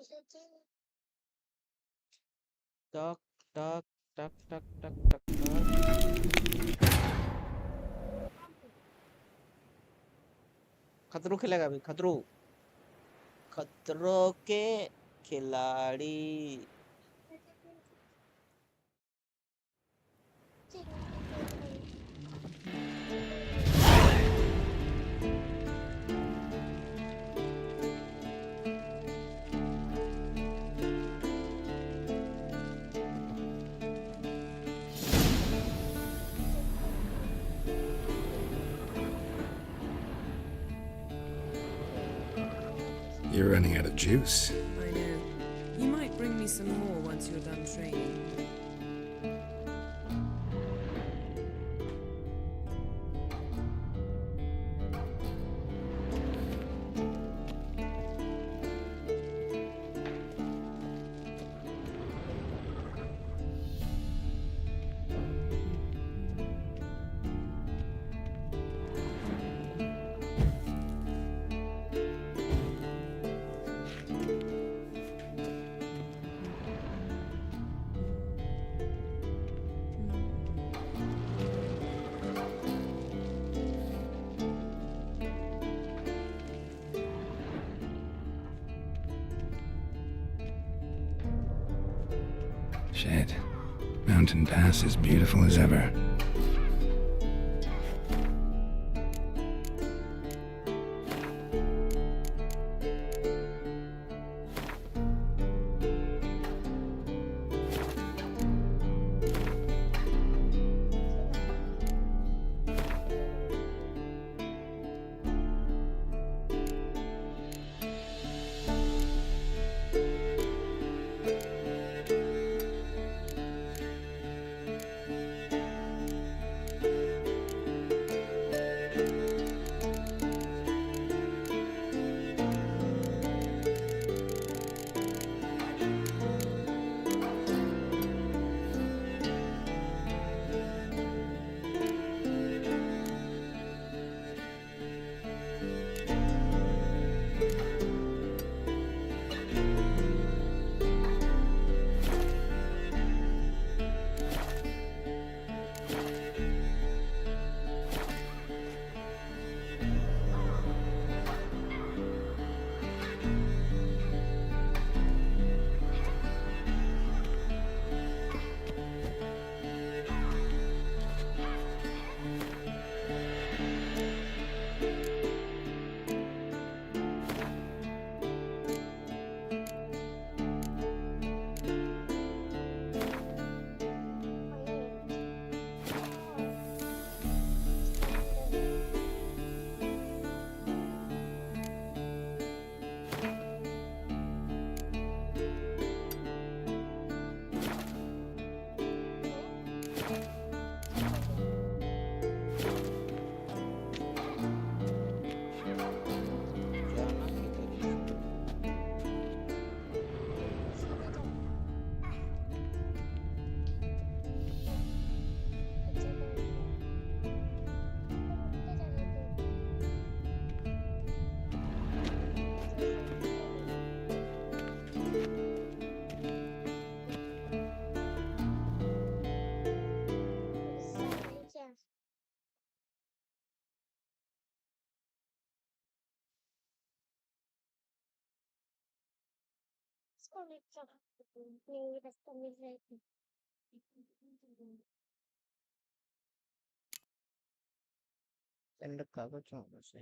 टक टक टक टक टक टक टक। खतरों खेलेगा अभी, खतरों, खतरों के खिलाड़ी। You're running out of juice. I know. You might bring me some more once you're done training. Shit. Mountain Pass is beautiful as ever. And कागज से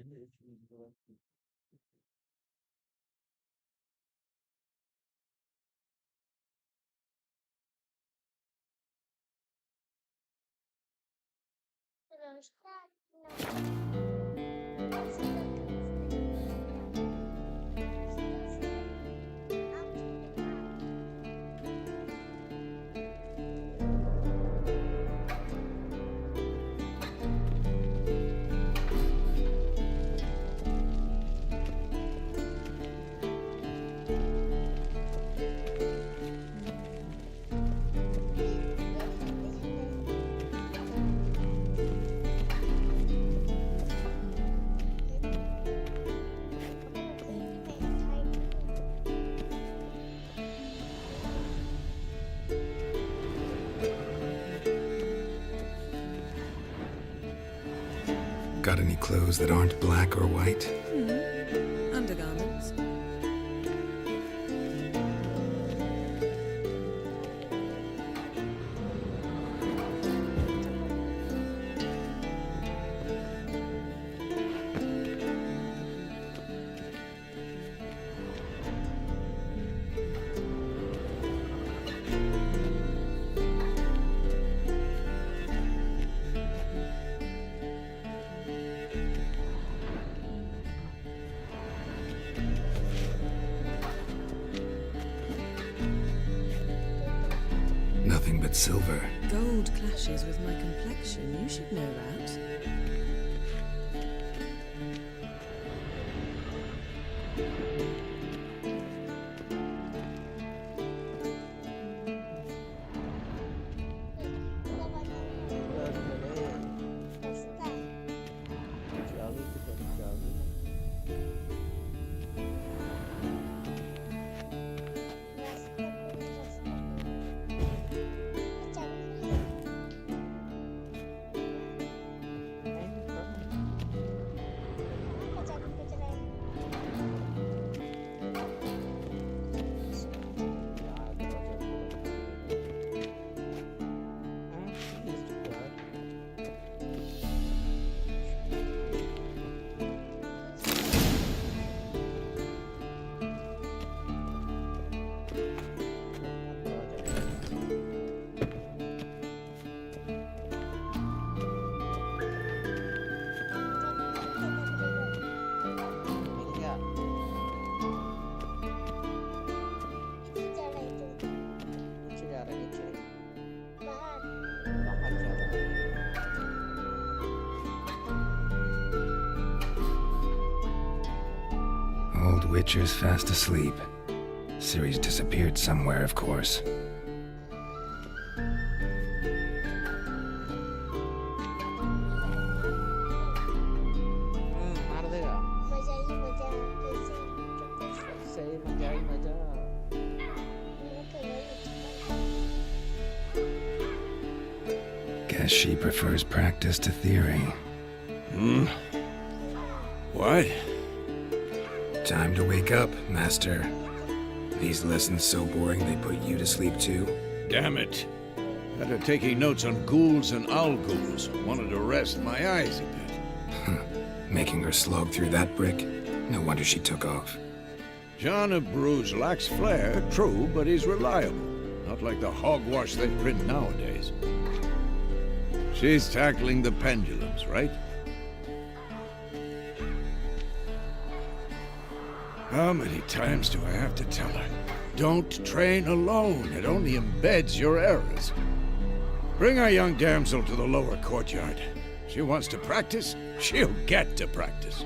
Got any clothes that aren't black or white? Undergarments. Nothing but silver. Gold clashes with my complexion. You should know that. Old Witcher's fast asleep. Ciri's disappeared somewhere, of course. Guess she prefers practice to theory. What? Time to wake up, Master. These lessons so boring they put you to sleep too? Damn it. Had her taking notes on ghouls and owl ghouls. Wanted to rest my eyes a bit. Making her slog through that brick? No wonder she took off. John of Bruges lacks flair, true, but he's reliable. Not like the hogwash they print nowadays. She's tackling the pendulums, right? How many times do I have to tell her? Don't train alone. It only embeds your errors. Bring our young damsel to the lower courtyard. She wants to practice, she'll get to practice.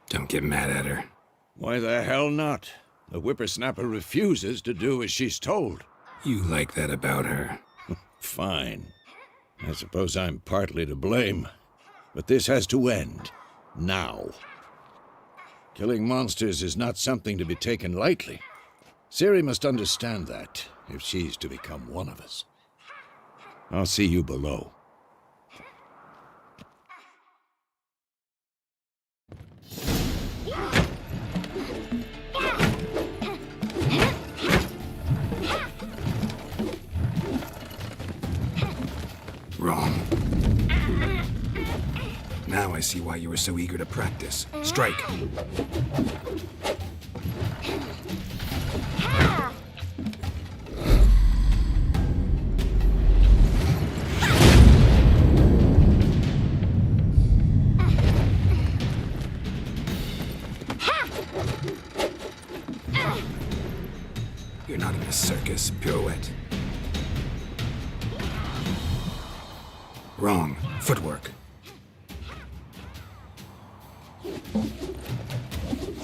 Don't get mad at her. Why the hell not? The whippersnapper refuses to do as she's told. You like that about her. Fine. I suppose I'm partly to blame. But this has to end. Now. Killing monsters is not something to be taken lightly. Ciri must understand that, if she's to become one of us. I'll see you below. Wrong. Now I see why you were so eager to practice. Strike! You're not in a circus. Pirouette. Wrong. Footwork.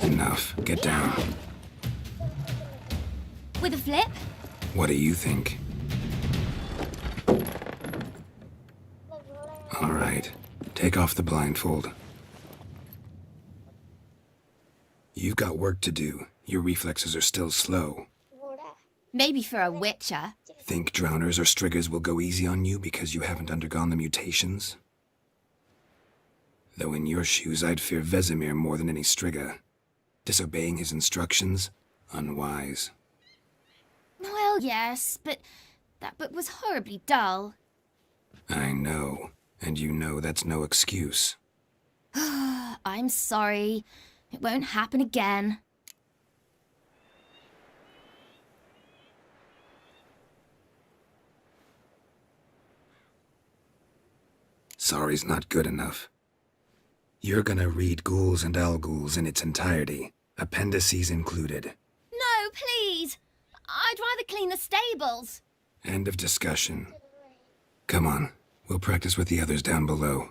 Enough. Get down. With a flip? What do you think? All right. Take off the blindfold. You've got work to do. Your reflexes are still slow. Maybe for a witcher. Think drowners or striggers will go easy on you because you haven't undergone the mutations? Though in your shoes, I'd fear Vesemir more than any strigger. Disobeying his instructions? Unwise. Well, yes, but that book was horribly dull. I know, and you know that's no excuse. I'm sorry. It won't happen again. Sorry's not good enough. You're gonna read Ghouls and Alghouls in its entirety, appendices included. No, please! I'd rather clean the stables. End of discussion. Come on, we'll practice with the others down below.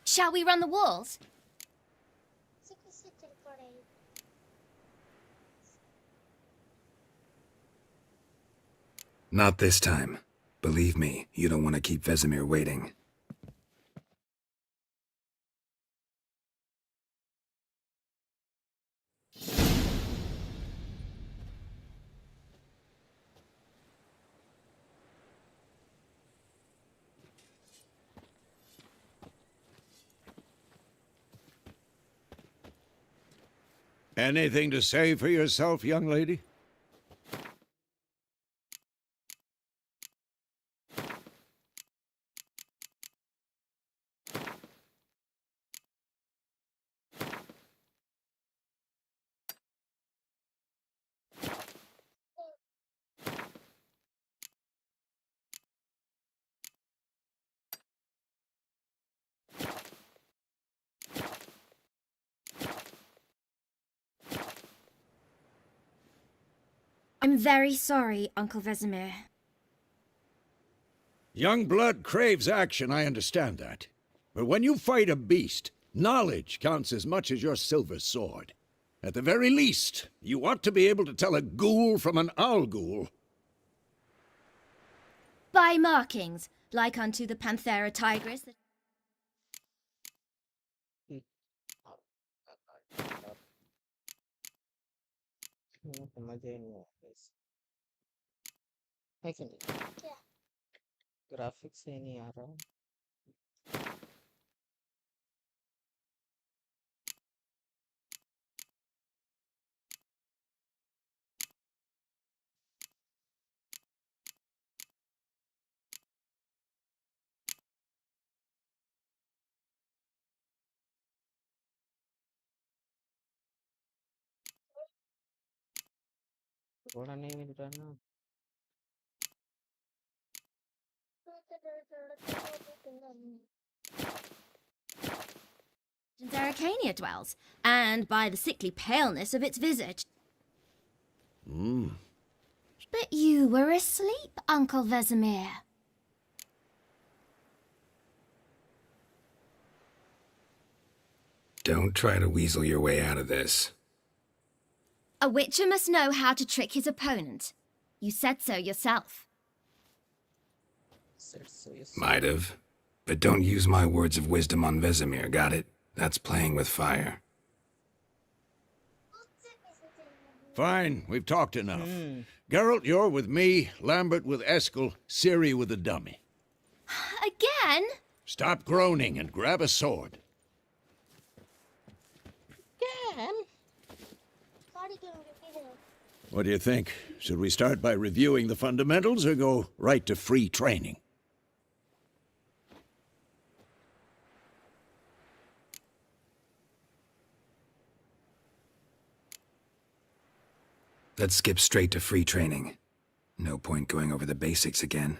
Shall we run the walls? Not this time. Believe me, you don't want to keep Vesemir waiting. Anything to say for yourself, young lady? I'm very sorry, Uncle Vesemir. Young blood craves action, I understand that. But when you fight a beast, knowledge counts as much as your silver sword. At the very least, you ought to be able to tell a ghoul from an owl-ghoul. By markings, like unto the Panthera tigris. समझ ही नहीं आया guys. है कि नहीं? क्या? Graphics ही नहीं आ रहा. थोड़ा नहीं मिल रहा ना. Arcania dwells, and by the sickly paleness of its visage. But you were asleep, Uncle Vesemir. Don't try to weasel your way out of this. A witcher must know how to trick his opponent. You said so yourself. Might have. But don't use my words of wisdom on Vesemir, got it? That's playing with fire. Fine, we've talked enough. Geralt, you're with me, Lambert with Eskel, Ciri with the dummy. Again? Stop groaning and grab a sword. Again? What do you think? Should we start by reviewing the fundamentals or go right to free training? Let's skip straight to free training. No point going over the basics again.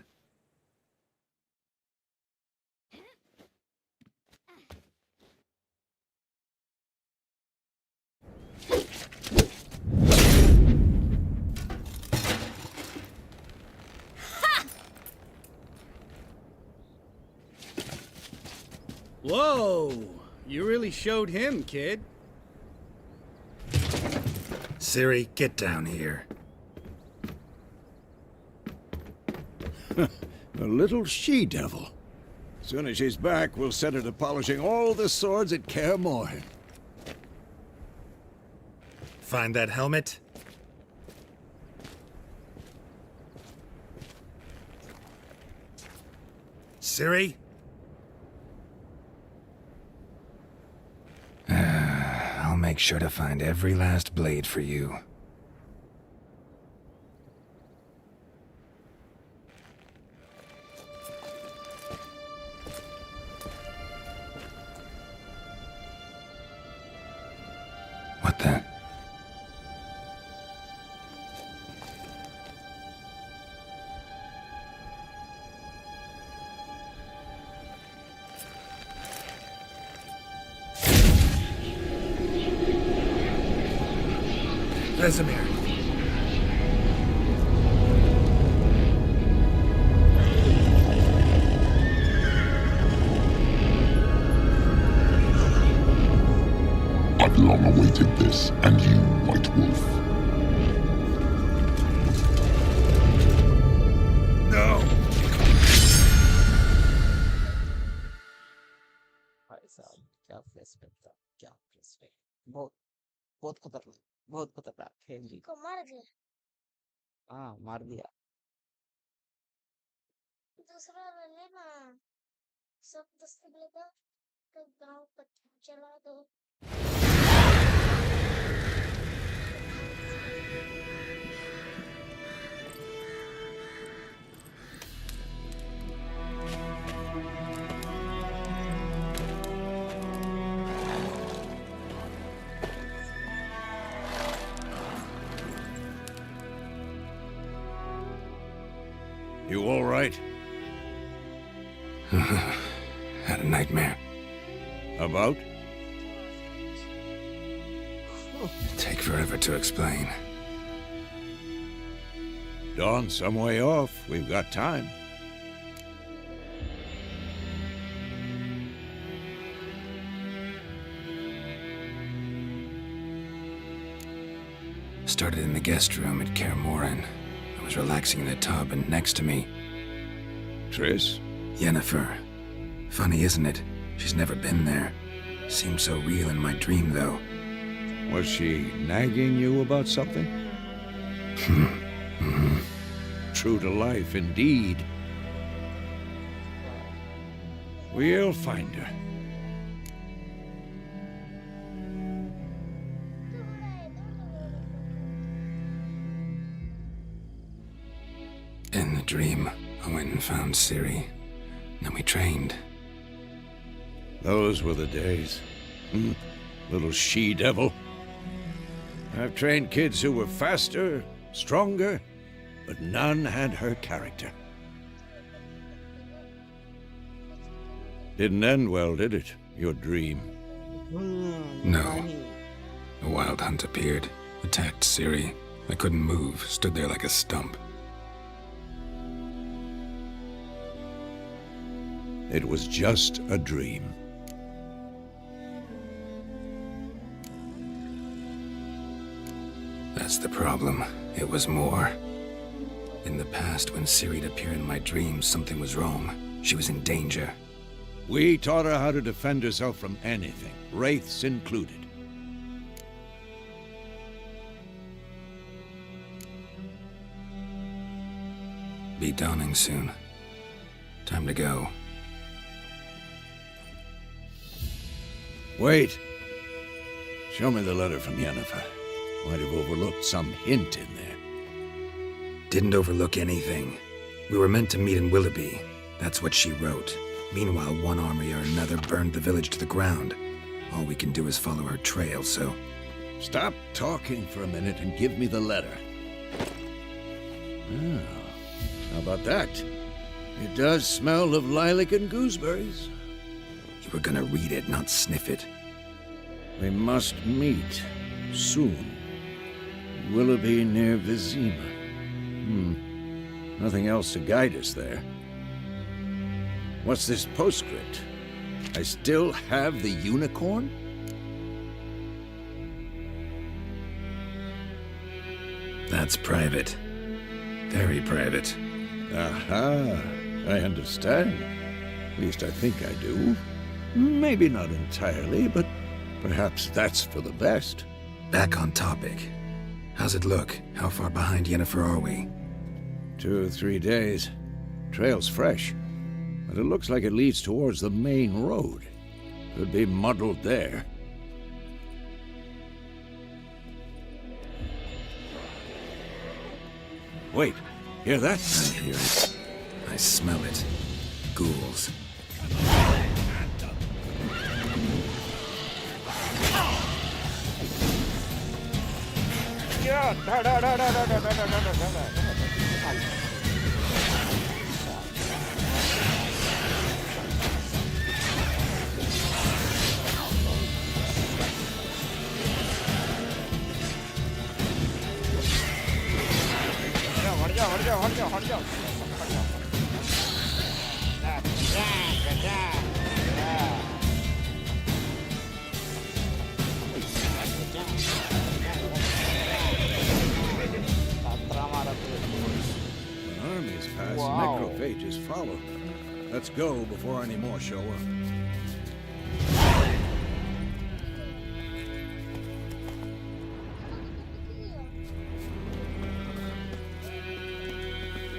Whoa! You really showed him, kid. Ciri, get down here. A little she-devil. Soon as she's back, we'll set her to polishing all the swords at Kaer Morhen. Find that helmet? Siri? I'll make sure to find every last blade for you. What the? Vesemir. I've long awaited this, and you, White Wolf. No! भाई साहब क्या flashback था, क्या flashback. बहुत बहुत खतरनाक खेल जी। को मार दिया। हाँ, मार दिया। दूसरा ले लेना। सब दस्ते लेगा तो गांव पर चला दो। You all right? Had a nightmare. About? Take forever to explain. Dawn's some way off. We've got time. Started in the guest room at Kaer Morhen. I was relaxing in the tub, and next to me, Triss? Yennefer. Funny, isn't it? She's never been there. Seemed so real in my dream, though. Was she nagging you about something? True to life, indeed. We'll find her. In the dream, I went and found Ciri. Then we trained. Those were the days. Little she-devil. I've trained kids who were faster, stronger, but none had her character. Didn't end well, did it? Your dream? No. नहीं। A wild hunt appeared, attacked Ciri. I couldn't move, stood there like a stump. It was just a dream. That's the problem. It was more. In the past, when Ciri'd appear in my dreams, something was wrong. She was in danger. We taught her how to defend herself from anything, wraiths included. Be dawning soon. Time to go. Wait. Show me the letter from Yennefer. Might have overlooked some hint in there. Didn't overlook anything. We were meant to meet in Willoughby. That's what she wrote. Meanwhile, one army or another burned the village to the ground. All we can do is follow her trail, so... Stop talking for a minute and give me the letter. Ah, how about that? It does smell of lilac and gooseberries. You were gonna read it, not sniff it. We must meet soon. Willoughby near Vizima. Nothing else to guide us there. What's this postscript? I still have the unicorn? That's private. Very private. Aha, I understand. At least I think I do. Maybe not entirely, but perhaps that's for the best. Back on topic. How's it look? How far behind Yennefer are we? 2 or 3 days. Trail's fresh. but it looks like it leads towards the main road. Could be muddled there. Wait, hear that? I hear it. I smell it. Ghouls. When armies pass, Wow. necrophages follow. Let's go before any more show up.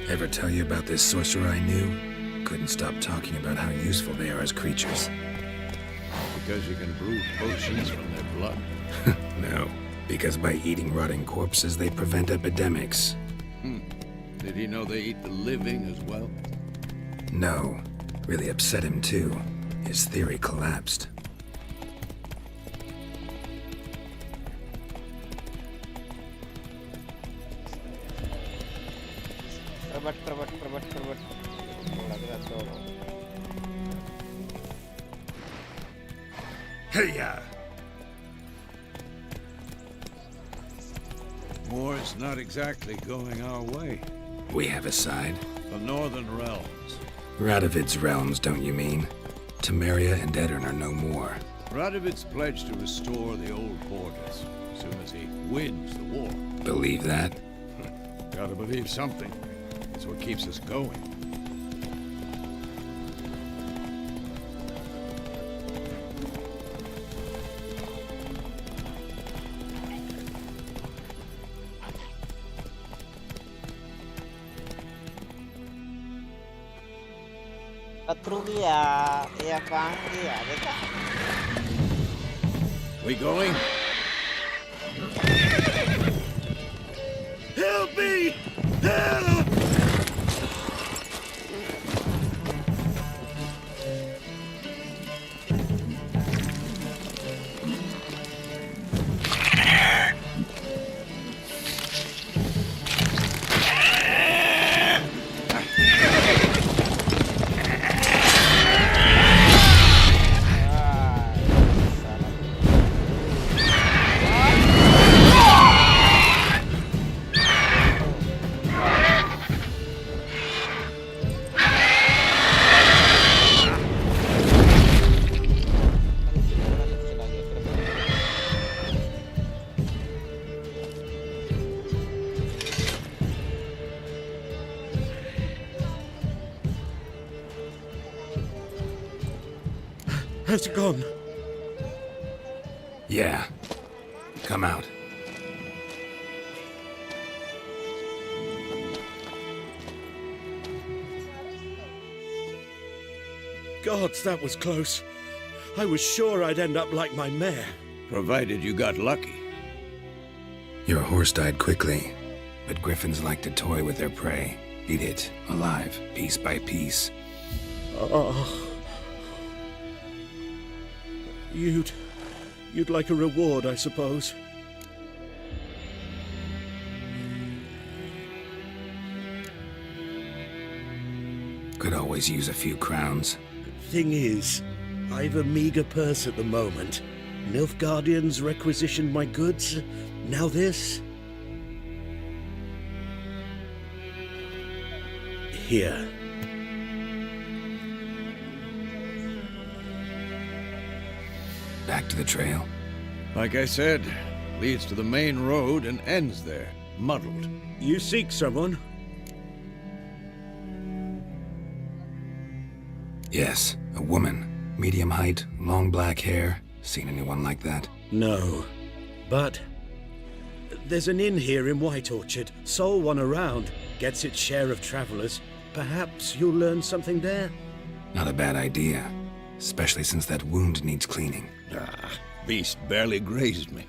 Ever tell you about this sorcerer I knew? Couldn't stop talking about how useful they are as creatures. Because you can brew potions from their blood. No, because by eating rotting corpses, they prevent epidemics. Did he know they eat the living as well? No, really upset him too. His theory collapsed. Kerbet. Hey-ya! War's not exactly going our way. We have a side. The Northern Realms. Radovid's realms, don't you mean? Temeria and Edirn are no more. Radovid's pledged to restore the old borders as soon as he wins the war. Believe that? Gotta believe something. It's what keeps us going. Patrulla, ya panggil ya, beta. We going? Help me! Help! Has it gone? Yeah. Come out. Gods, that was close. I was sure I'd end up like my mare. Provided you got lucky. Your horse died quickly, but griffins like to toy with their prey. Eat it, alive, piece by piece. Oh. You'd like a reward, I suppose. Could always use a few crowns. Thing is, I've a meager purse at the moment. Nilfgaardians requisitioned my goods. Now this. Here. Back to the trail. Like I said, leads to the main road and ends there, muddled. You seek someone? Yes, a woman. Medium height, long black hair. Seen anyone like that? No. But there's an inn here in White Orchard. Sole one around. Gets its share of travelers. Perhaps you'll learn something there? Not a bad idea, especially since that wound needs cleaning. Beast barely grazed me.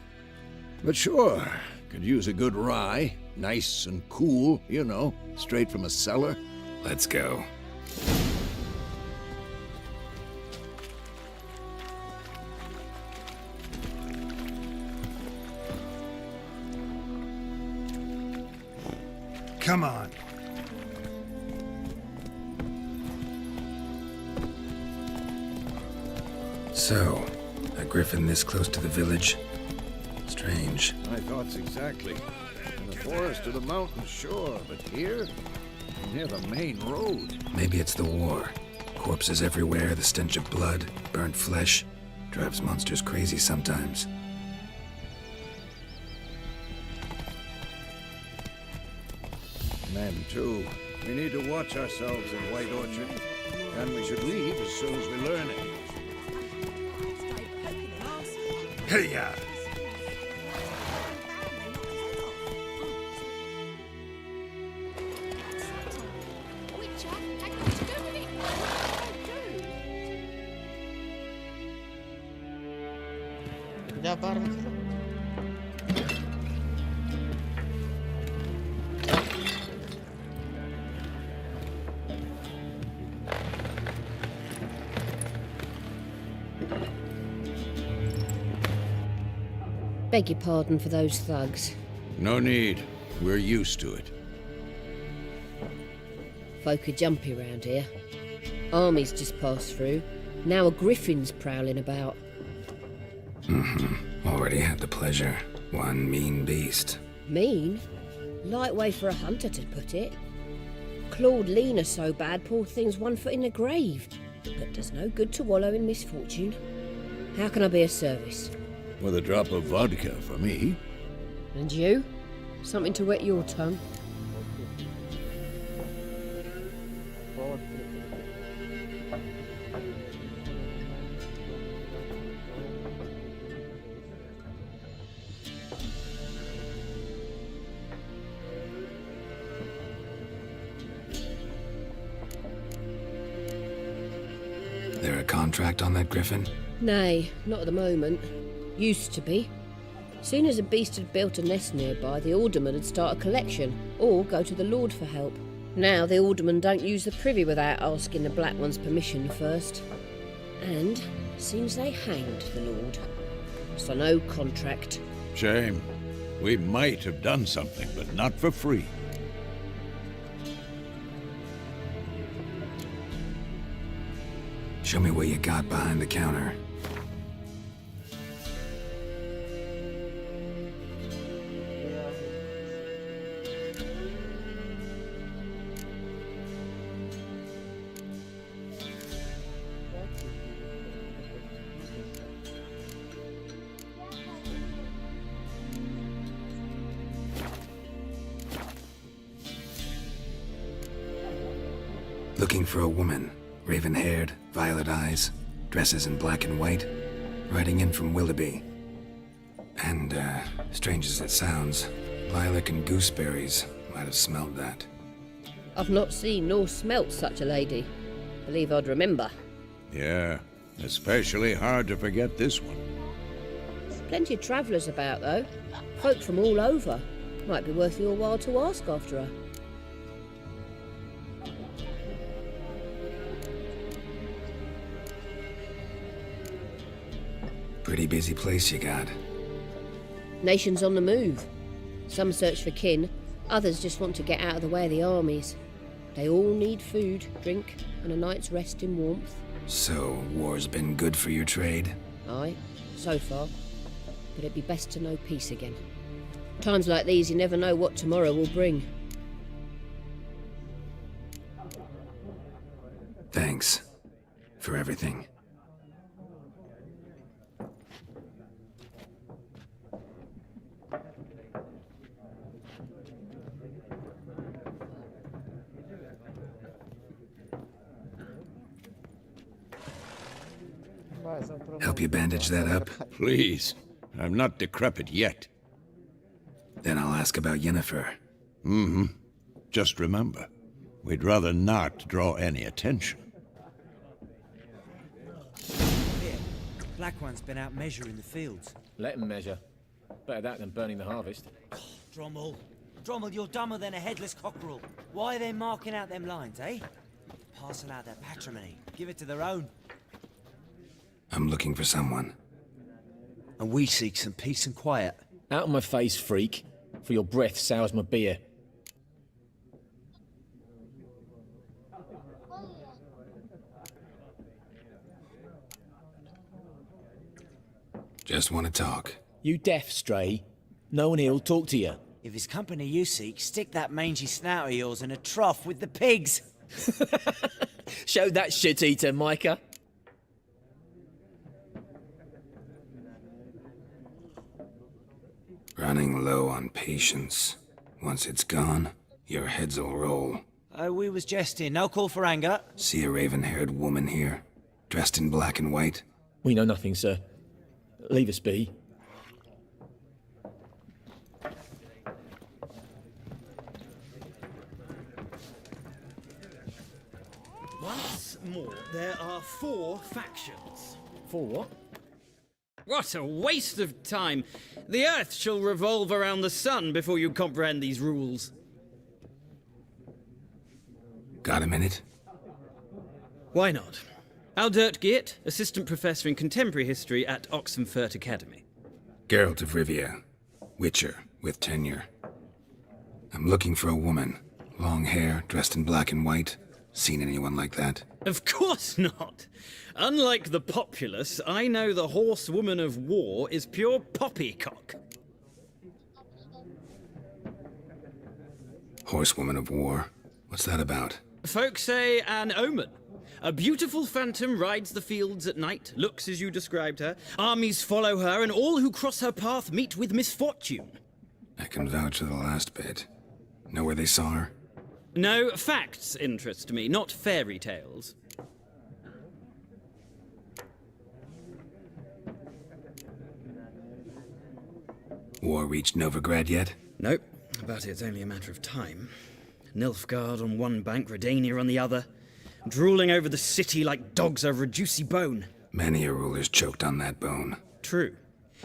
But sure, could use a good rye. Nice and cool, you know, straight from a cellar. Let's go. Come on. So, a griffin this close to the village? Strange. My thoughts exactly. In the forest or the mountains, sure, but here? Near the main road. Maybe it's the war. Corpses everywhere, the stench of blood, burnt flesh. Drives monsters crazy sometimes. Men, too. We need to watch ourselves in White Orchard. And we should leave as soon as we learn it. Hey-ya! Udah bareng sih. Beg your pardon for those thugs. No need. We're used to it. Folk are jumpy round here. Armies just passed through. Now a griffin's prowling about. Already had the pleasure. One mean beast. Mean? Light way for a hunter to put it. Clawed Lena so bad, poor thing's 1 foot in the grave. But does no good to wallow in misfortune. How can I be of service? With a drop of vodka for me. And you? Something to wet your tongue? There a contract on that griffin? Nay, not at the moment. Used to be. Soon as a beast had built a nest nearby, the alderman would start a collection, or go to the Lord for help. Now the alderman don't use the privy without asking the Black One's permission first. And seems they hanged the Lord. So no contract. Shame. We might have done something, but not for free. Show me what you got behind the counter. Looking for a woman. Raven-haired, violet eyes, dresses in black and white, riding in from Willoughby. And, strange as it sounds, lilac and gooseberries might have smelled that. I've not seen nor smelt such a lady. Believe I'd remember. Yeah, especially hard to forget this one. Plenty of travellers about, though. Folk from all over. Might be worth your while to ask after her. Pretty busy place you got. Nations on the move. Some search for kin, others just want to get out of the way of the armies. They all need food, drink, and a night's rest in warmth. So, war's been good for your trade? Aye, so far. But it'd be best to know peace again. Times like these, you never know what tomorrow will bring. Thanks. For everything. Help you bandage that up? Please. I'm not decrepit yet. Then I'll ask about Yennefer. Just remember, we'd rather not draw any attention. Black One's been out measuring the fields. Let him measure. Better that than burning the harvest. Drommel. Drommel, you're dumber than a headless cockerel. Why are they marking out them lines, eh? Parcel out their patrimony. Give it to their own. I'm looking for someone. And we seek some peace and quiet. Out of my face, freak. For your breath sours my beer. Just want to talk. You deaf, Stray? No one here'll talk to you. If it's company you seek, stick that mangy snout of yours in a trough with the pigs. Show that shit-eater, Micah. Running low on patience. Once it's gone, your heads'll roll. We was jesting. No call for anger. See a raven-haired woman here, dressed in black and white? We know nothing, sir. Leave us be. Once more, there are 4 factions. 4 what? What a waste of time! The Earth shall revolve around the sun before you comprehend these rules. Got a minute? Why not? Aldert Geert, Assistant Professor in Contemporary History at Oxenfurt Academy. Geralt of Rivia. Witcher, with tenure. I'm looking for a woman. Long hair, dressed in black and white. Seen anyone like that? Of course not! Unlike the populace, I know the horsewoman of war is pure poppycock. Horsewoman of war? What's that about? Folk say an omen. A beautiful phantom rides the fields at night, looks as you described her. Armies follow her, and all who cross her path meet with misfortune. I can vouch for the last bit. Know where they saw her? No, facts interest me, not fairy tales. War reached Novigrad yet? Nope, but it's only a matter of time. Nilfgaard on one bank, Redania on the other. Drooling over the city like dogs over a juicy bone. Many a ruler's choked on that bone. True.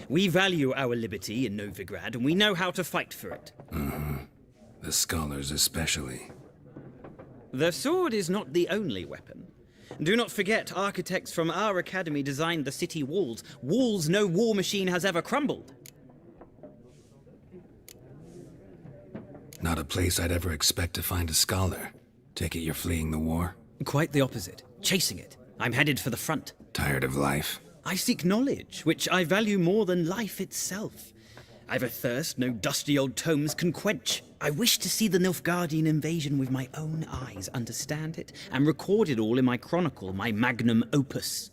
We value our liberty in Novigrad, and we know how to fight for it. The scholars especially. The sword is not the only weapon. Do not forget, architects from our academy designed the city walls. Walls no war machine has ever crumbled. Not a place I'd ever expect to find a scholar. Take it you're fleeing the war? Quite the opposite. Chasing it. I'm headed for the front. Tired of life? I seek knowledge, which I value more than life itself. I've a thirst no dusty old tomes can quench. I wish to see the Nilfgaardian invasion with my own eyes, understand it, and record it all in my chronicle, my magnum opus.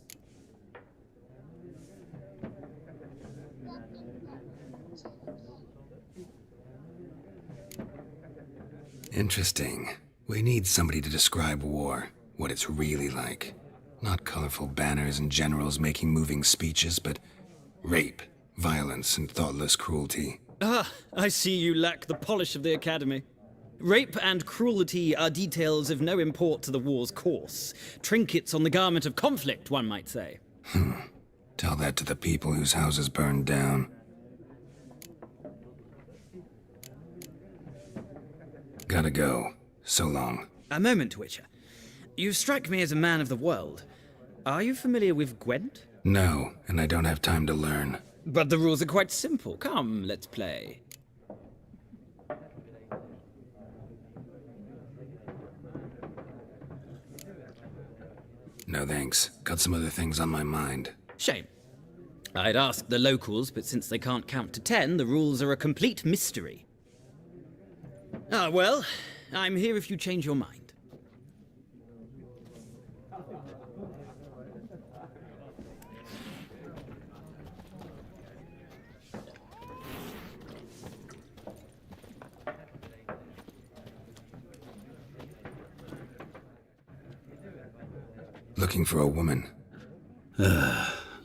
Interesting. We need somebody to describe war, what it's really like. Not colorful banners and generals making moving speeches, but rape, violence, and thoughtless cruelty. Ah, I see you lack the polish of the Academy. Rape and cruelty are details of no import to the war's course. Trinkets on the garment of conflict, one might say. Tell that to the people whose houses burned down. Gotta go. So long. A moment, Witcher. You strike me as a man of the world. Are you familiar with Gwent? No, and I don't have time to learn. But the rules are quite simple. Come, let's play. No thanks. Got some other things on my mind. Shame. I'd ask the locals, but since they can't count to 10, the rules are a complete mystery. Ah, well, I'm here if you change your mind. Looking for a woman.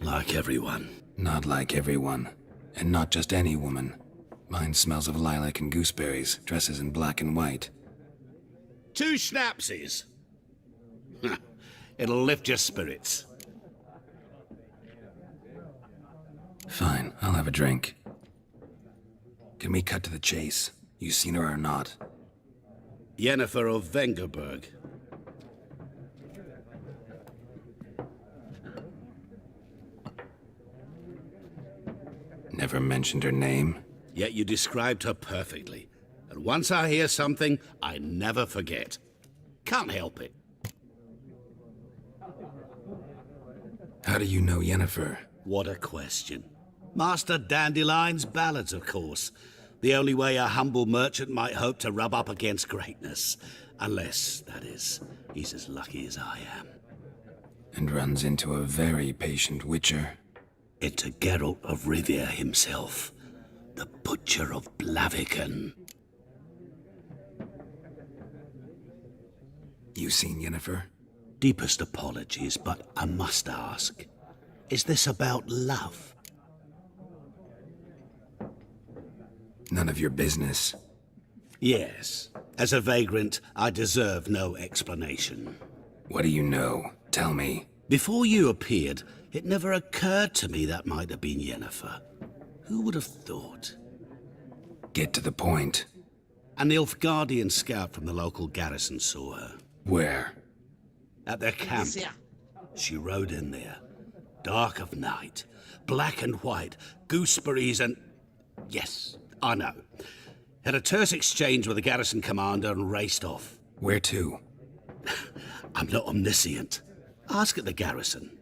Like everyone. Not like everyone. And not just any woman. Mine smells of lilac and gooseberries, dresses in black and white. 2 schnapsies. It'll lift your spirits. Fine, I'll have a drink. Can we cut to the chase? You seen her or not? Yennefer of Vengerberg. Never mentioned her name? Yet you described her perfectly. And once I hear something, I never forget. Can't help it. How do you know Yennefer? What a question. Master Dandelion's ballads, of course. The only way a humble merchant might hope to rub up against greatness. Unless, that is, he's as lucky as I am. And runs into a very patient witcher. Into Geralt of Rivia himself. The Butcher of Blaviken. You seen Yennefer? Deepest apologies, but I must ask. Is this about love? None of your business. Yes. As a vagrant, I deserve no explanation. What do you know? Tell me. Before you appeared, it never occurred to me that might have been Yennefer. Who would have thought? Get to the point. An Nilfgaardian scout from the local garrison saw her. Where? At their camp. She rode in there. Dark of night. Black and white. Gooseberries and... Yes, I know. Had a terse exchange with the garrison commander and raced off. Where to? I'm not omniscient. Ask at the garrison.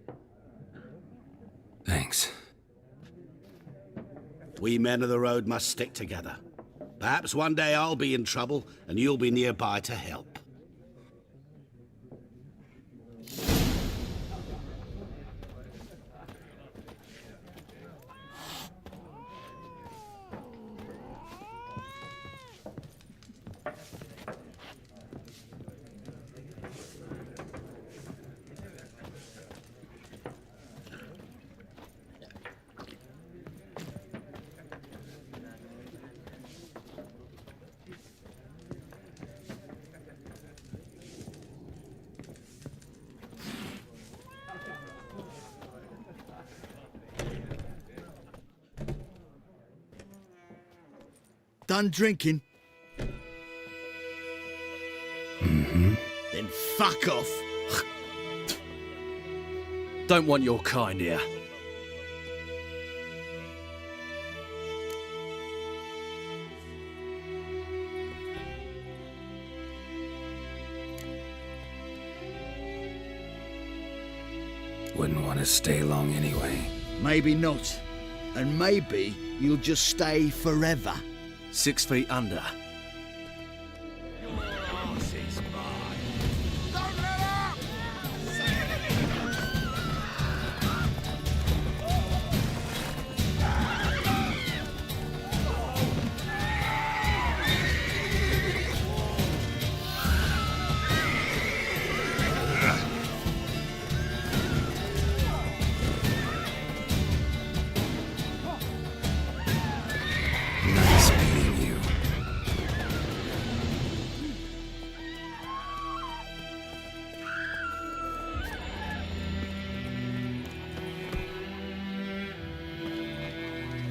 Thanks. We men of the road must stick together. Perhaps one day I'll be in trouble and you'll be nearby to help. Done drinking? Mm-hmm. Then fuck off. Don't want your kind here. Wouldn't want to stay long anyway. Maybe not. And maybe you'll just stay forever. 6 feet under. Nice meeting you.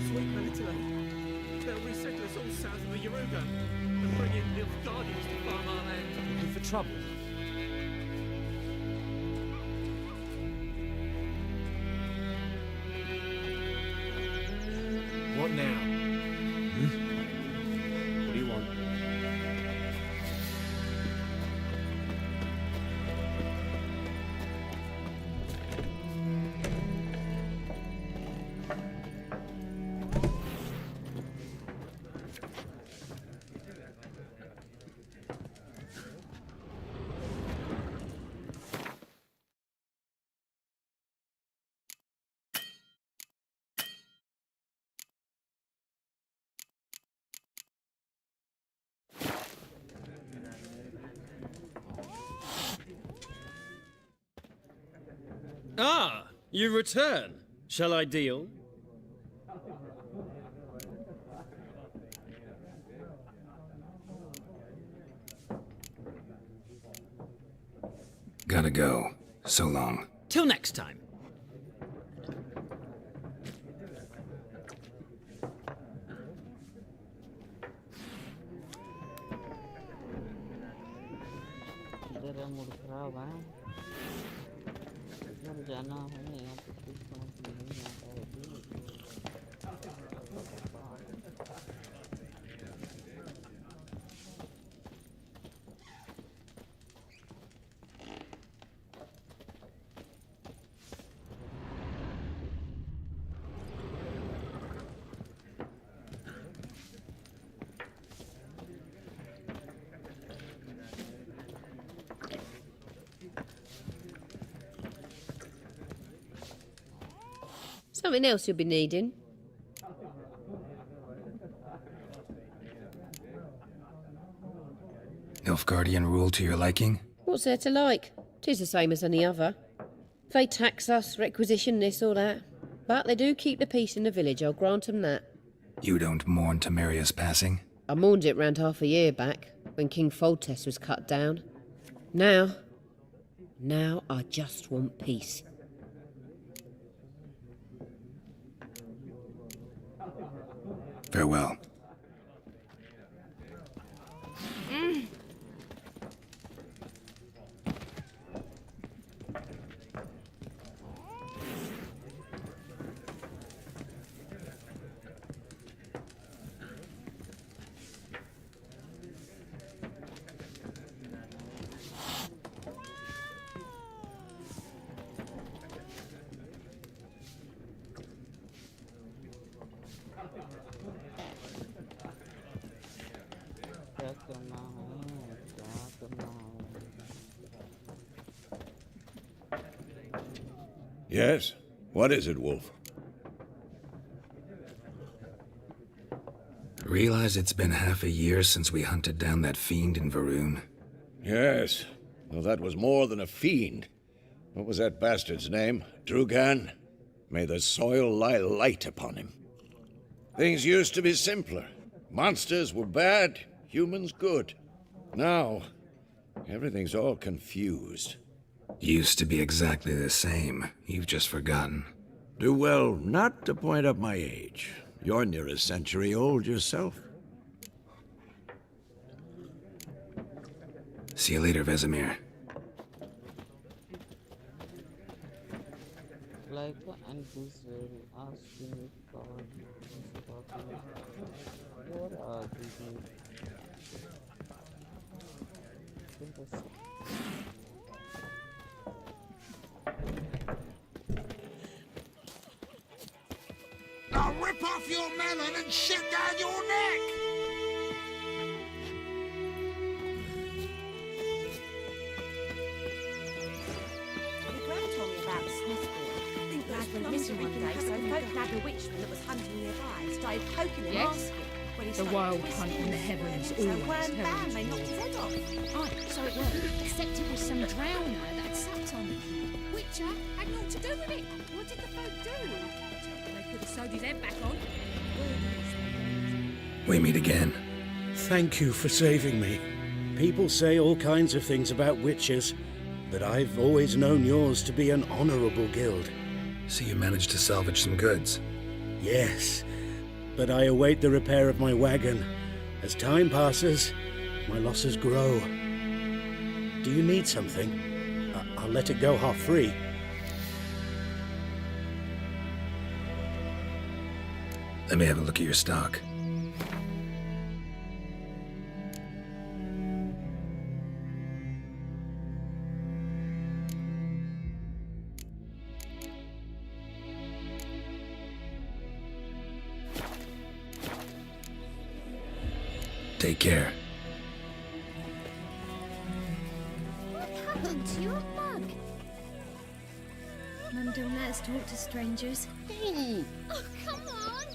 Sweet Military. They'll resettle us all south of the Yaruga and bring in Nilfgaardians to farm our land. Looking for trouble? What now? What do you want? Ah, you return. Shall I deal? Gotta go. So long. Till next time. Mood खराब है। इधर जाना है यहाँ पे कुछ समझ में नहीं आता है अभी। Something else you'll be needing. Nilfgaardian rule to your liking? What's there to like? 'Tis the same as any other. They tax us, requisition this or that. But they do keep the peace in the village, I'll grant 'em that. You don't mourn Temeria's passing? I mourned it round half a year back, when King Foltest was cut down. Now I just want peace. Farewell. क्या करना है, क्या करना है? Yes? What is it, Wolf? Realize it's been half a year since we hunted down that fiend in Varun. Yes. Well, that was more than a fiend. What was that bastard's name? Drugan? May the soil lie light upon him. Things used to be simpler. Monsters were bad, humans good. Now, everything's all confused. Used to be exactly the same. You've just forgotten. Do well not to point up my age. You're near a century old yourself. See you later, Vesemir. Like and this will ask you God. What are these? I'll rip off your melon and shit down your neck! The Gran told me about the Smith boy. I think Lad went missing one day, so folk nabbed a witchman that was hunting nearby. Started poking him, Yes? asking. When he The started wild twisting hunt in the his heavens head, so always wham bam, turns they knocked his head off. Right, so it was. Except it was some drowner that had sucked on it. Witcher had naught to do with it. What did the folk do? They could have sewed his head back on. We meet again. Thank you for saving me. People say all kinds of things about witches, but I've always known yours to be an honorable guild. So you managed to salvage some goods? Yes, but I await the repair of my wagon. As time passes, my losses grow. Do you need something? I'll let it go half-free. Let me have a look at your stock. Take care. What happened to your mug? Mum don't let us talk to strangers. Oh, come on!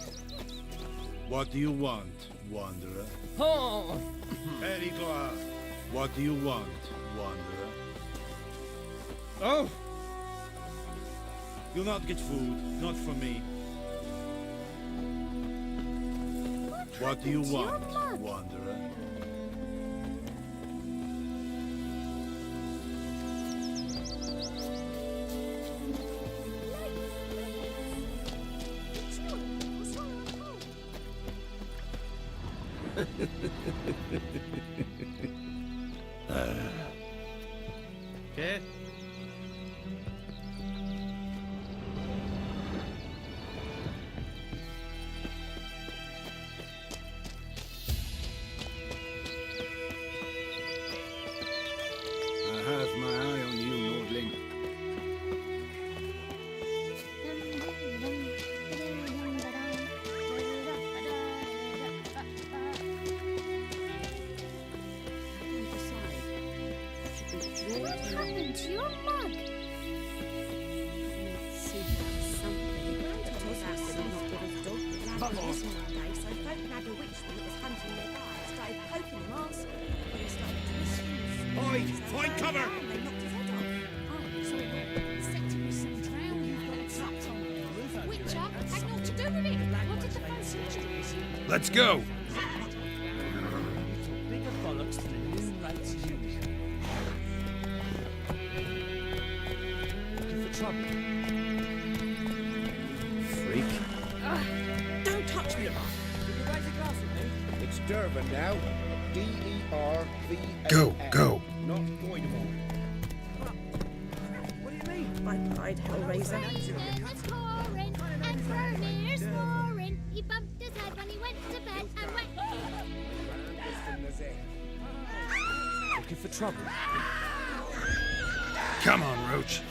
What do you want, wanderer? Oh! Perigla, what do you want, wanderer? Oh! You'll not get food, not from me. What do you want, wanderer? Okay. I have my eye on you, Nordling. What happened to your mug? Oi! Find cover! Witcher had naught to do with it. What did the phone Let's go! Bigger bollocks than the new rates usual. Looking for trouble? Freak. Don't touch me! Did you raise a glass with me? It's Durban now. D-E-R-V-A-N. Go. Not Voidemort. What do you mean? My pride, Hellraiser. And Vermeer's snoring. He bumped his head when he went to bed and went. Looking for trouble? Come on, Roach.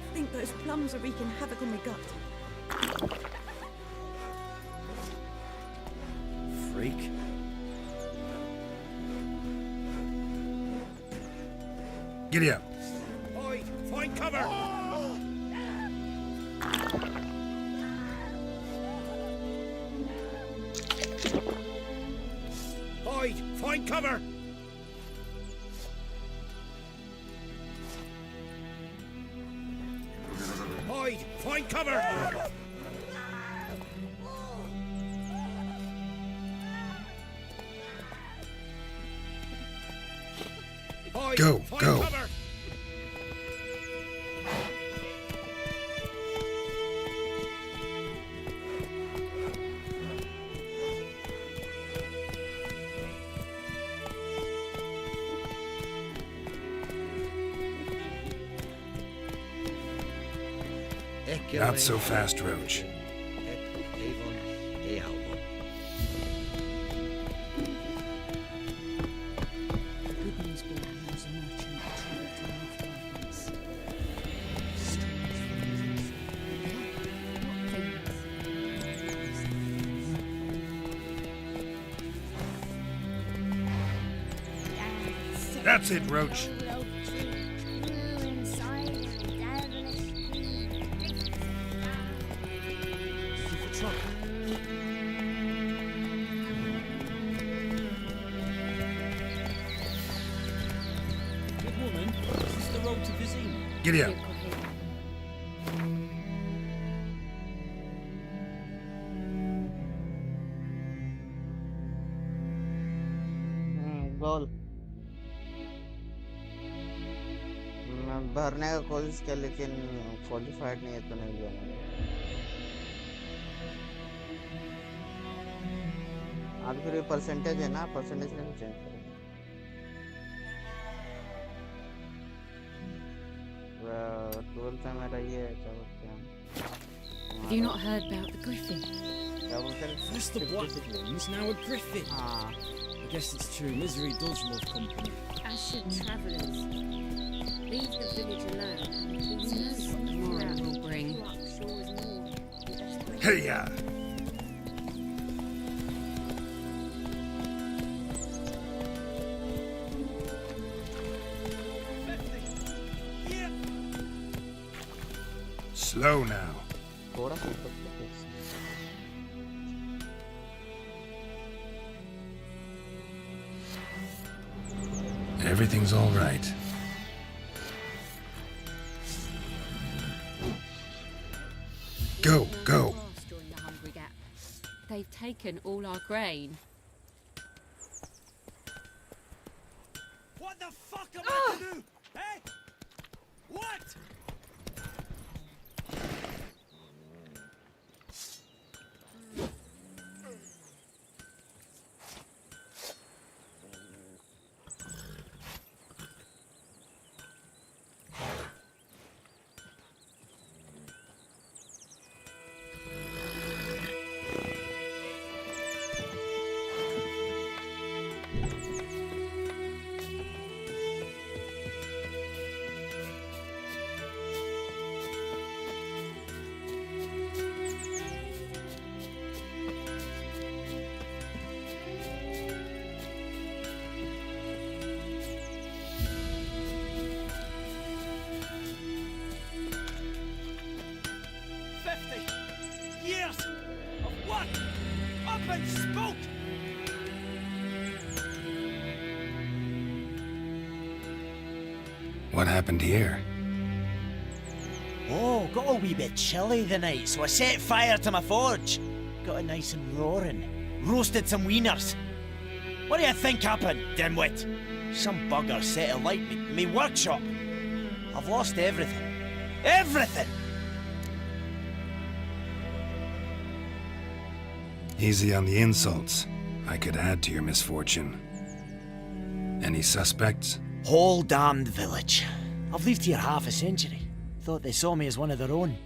I think those plums are wreaking havoc on my gut. Freak. Giddy up. Oi! Find cover! Hide! Find cover! Hide! Find cover! Hide! Go, Find go. cover! Not so fast, Roach. Good news boy knows a merchant travelled to North Gardens. That's it, Roach. Good woman, is this the road to Vizima? Giddy up. गोल मैं भरने का कोशिश किया लेकिन qualified नहीं है तो नहीं लिया मैंने आज फिर परसेंटेज है ना परसेंटेज नहीं चेंज करेंगे 12th में मेरा ये क्या बोलते हैं Have you not heard about the griffin? क्या बोलते हैं That's the black one's now a griffin. हाँ I guess it's true. Misery does love company. As should travellers. Leave the village alone and who knows what tomorrow will bring. Hey-ya. Slow now. थोड़ा सा ऊपर Everything's all right. Go. During the hungry gap. They've taken all our grain. What the fuck am I to do? Eh? years of what? Up and spoke! What happened here? Oh, got a wee bit chilly the night, so I set fire to my forge. Got it nice and roaring. Roasted some wieners. What do you think happened, dimwit? Some bugger set alight me workshop. I've lost everything. Everything! Easy on the insults. I could add to your misfortune. Any suspects? Whole damned village. I've lived here half a century. Thought they saw me as one of their own.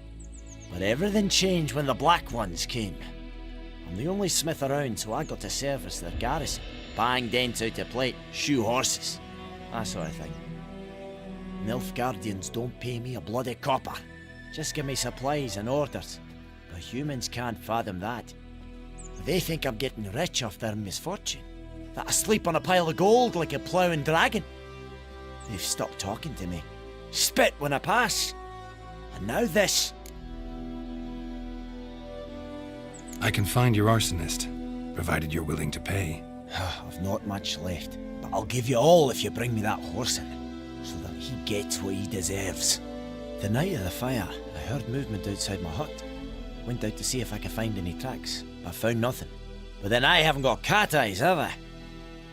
But everything changed when the Black Ones came. I'm the only smith around, so I got to service their garrison. Bang dents out of plate, shoe horses. That sort of thing. Nilfgaardians don't pay me a bloody copper. Just give me supplies and orders. But humans can't fathom that. They think I'm getting rich off their misfortune. That I sleep on a pile of gold like a ploughing dragon. They've stopped talking to me. Spit when I pass. And now this. I can find your arsonist, provided you're willing to pay. I've not much left, but I'll give you all if you bring me that horse in, so that he gets what he deserves. The night of the fire, I heard movement outside my hut. Went out to see if I could find any tracks, but found nothing. But then I haven't got cat eyes, have I?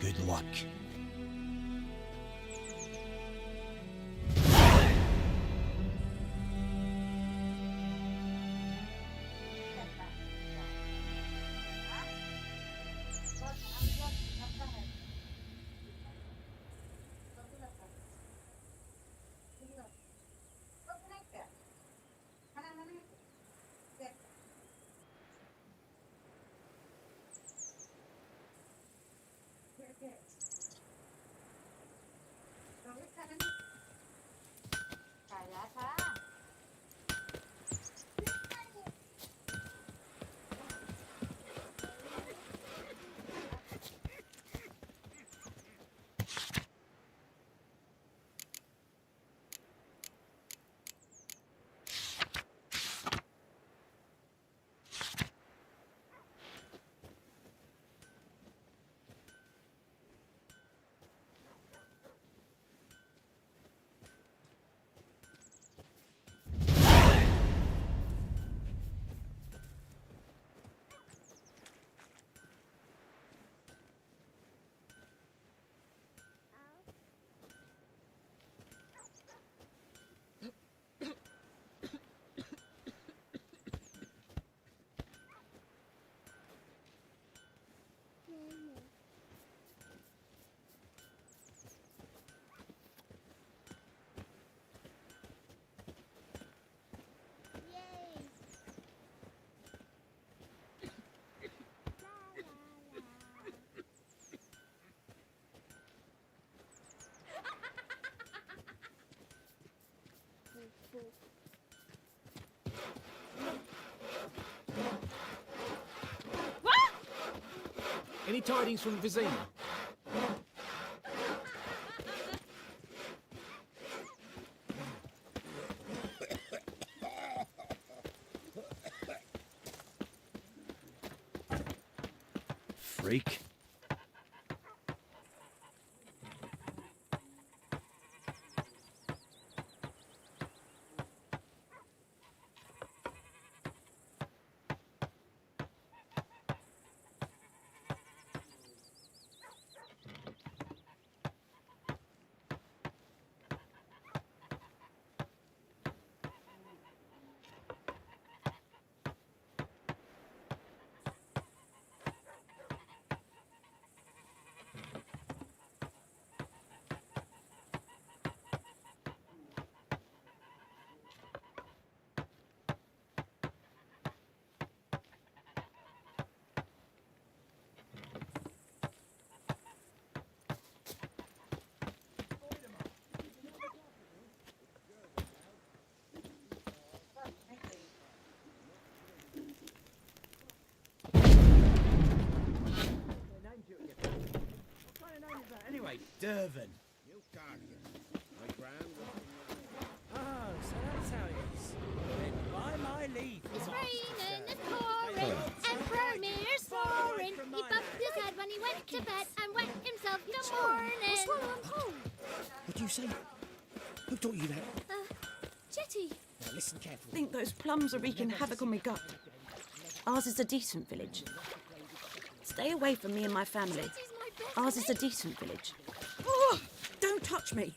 Good luck. Any tidings from Vizina? Freak. Anyway, Durban. Oh, so that's how it is. Then by my leave. It's raining, of course. He bumped his head when he went to bed and wet himself till morning. I'm home. What do you say? Who taught you that? Jetty. Now listen carefully. I think those plums are wreaking havoc on my gut. Ours is a decent village. Stay away from me and my family. Ours is a decent village. Oh, don't touch me.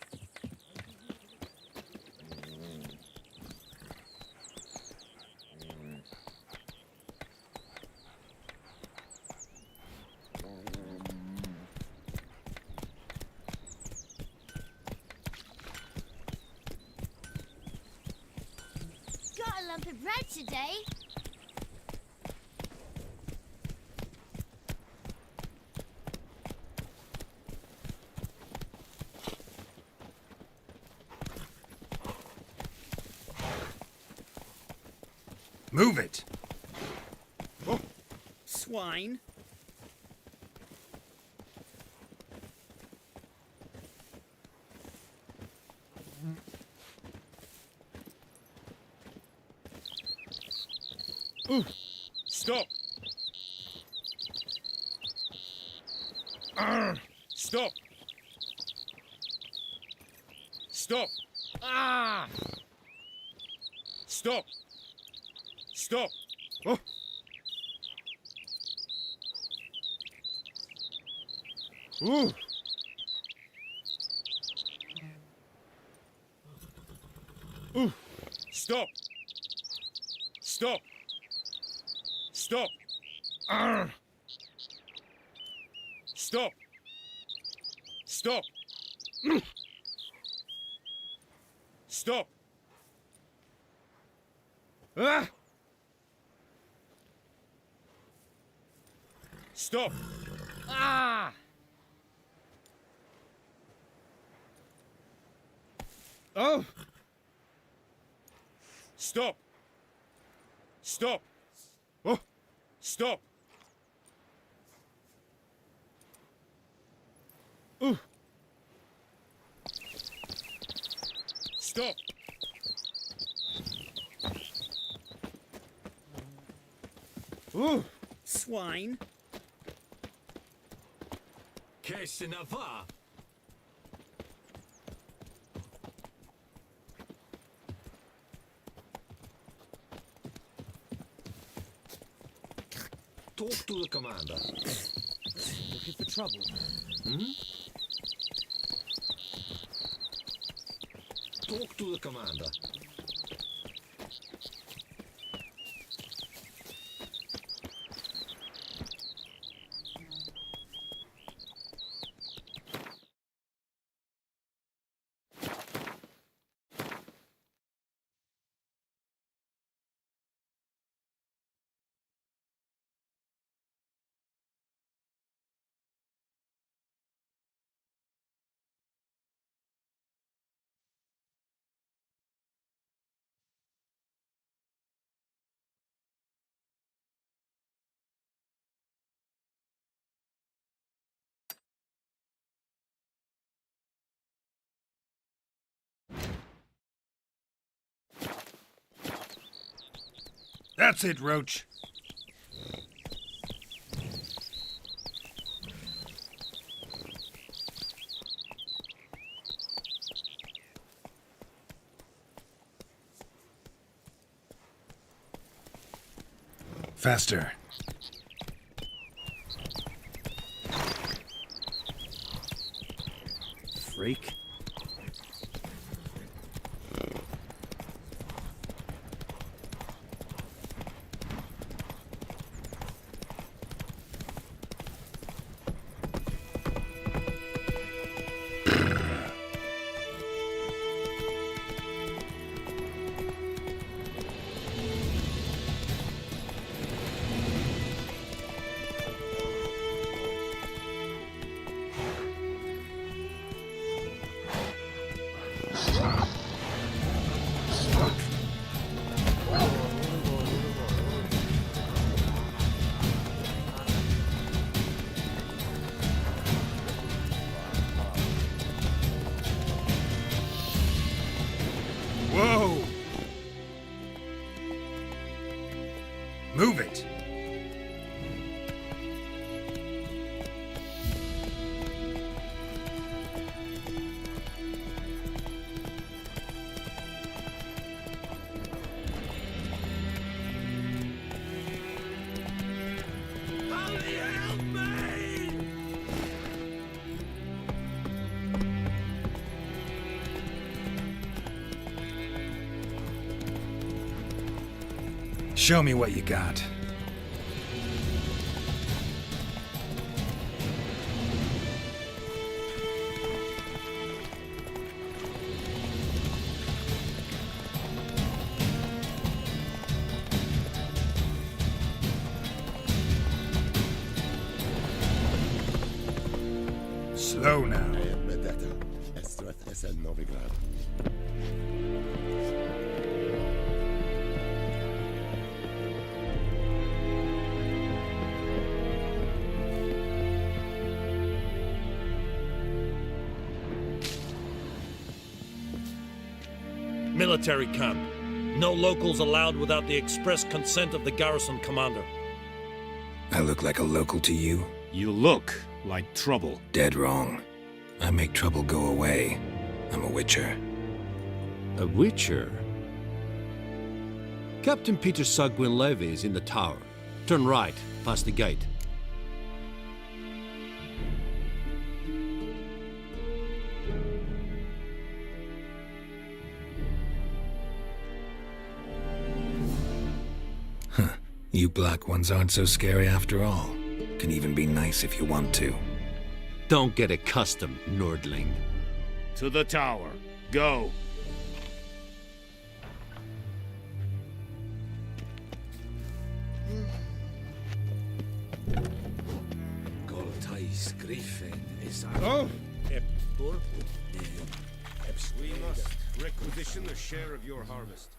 Got a lump of bread today. Move it! Swine. Stop! Stop! Stop! Ah! Stop! Stop! Oh. Ooh. Ooh. Stop! Stop! Stop! Stop! Stop! Stop! Ah! Stop! Ah! Oh! Stop! Stop! Oh! Stop! Ooh! Stop! Ooh! Swine. Qu'est-ce que va? Talk to the commander. Looking for trouble? Hmm? Talk to the commander. That's it, Roach. Faster. Freak. Whoa! Move it! Show me what you got. Slow now. Military camp. No locals allowed without the express consent of the garrison commander. I look like a local to you? You look like trouble. Dead wrong. I make trouble go away. I'm a witcher. A witcher? Captain Peter Sagwin Levy is in the tower. Turn right, past the gate. You black ones aren't so scary after all. Can even be nice if you want to. Don't get accustomed, Nordling. To the tower. Go. Oh! We must requisition a share of your harvest.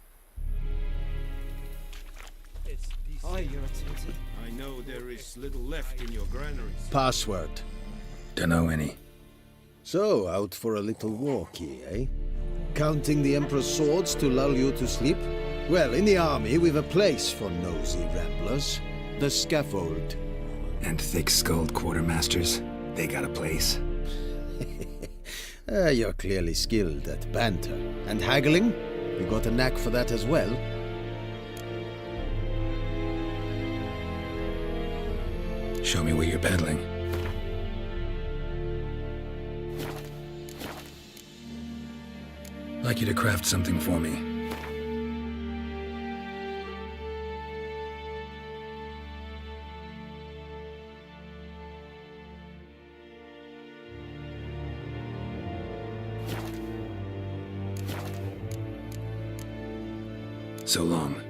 Hi, Your Excellency. I know there is little left in your granaries. Password. Dunno any. So, out for a little walkie, eh? Counting the Emperor's swords to lull you to sleep? Well, in the army, we've a place for nosy ramblers. The scaffold. And thick-skulled quartermasters, they got a place. You're clearly skilled at banter. And haggling? You got a knack for that as well? Show me what you're peddling. I'd like you to craft something for me. So long.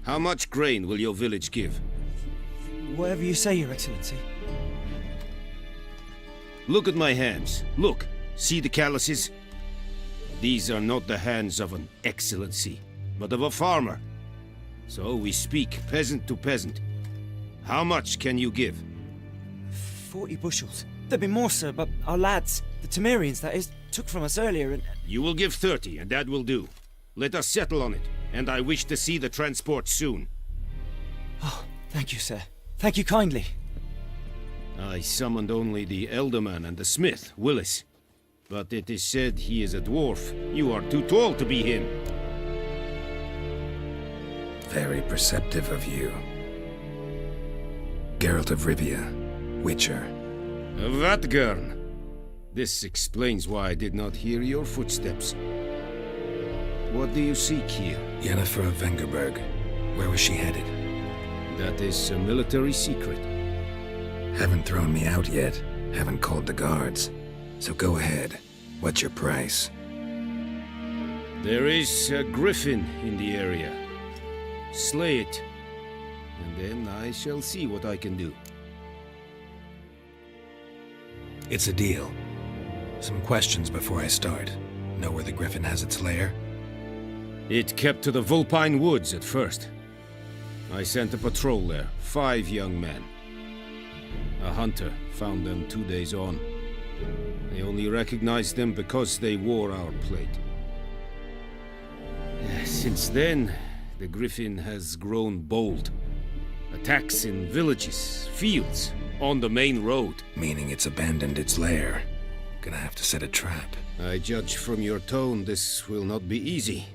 How much grain will your village give? Whatever you say, Your Excellency. Look at my hands. Look. See the calluses? These are not the hands of an excellency, but of a farmer. So we speak peasant to peasant. How much can you give? 40 bushels. There'd be more, sir, but our lads, the Temerians, that is, took from us earlier and... You will give 30, and that will do. Let us settle on it, and I wish to see the transport soon. Oh, thank you, sir. Thank you kindly. I summoned only the Elderman and the smith, Willis. But it is said he is a dwarf. You are too tall to be him. Very perceptive of you. Geralt of Rivia, Witcher. Vatgern. This explains why I did not hear your footsteps. What do you seek here? Yennefer of Vengerberg. Where was she headed? That is a military secret. Haven't thrown me out yet. Haven't called the guards. So go ahead. What's your price? There is a griffin in the area. Slay it, and then I shall see what I can do. It's a deal. Some questions before I start. Know where the griffin has its lair? It kept to the Vulpine Woods at first. I sent a patrol there, 5 young men. A hunter found them 2 days on. I only recognized them because they wore our plate. Since then, the griffin has grown bold. Attacks in villages, fields, on the main road. Meaning it's abandoned its lair. Gonna have to set a trap. I judge from your tone this will not be easy.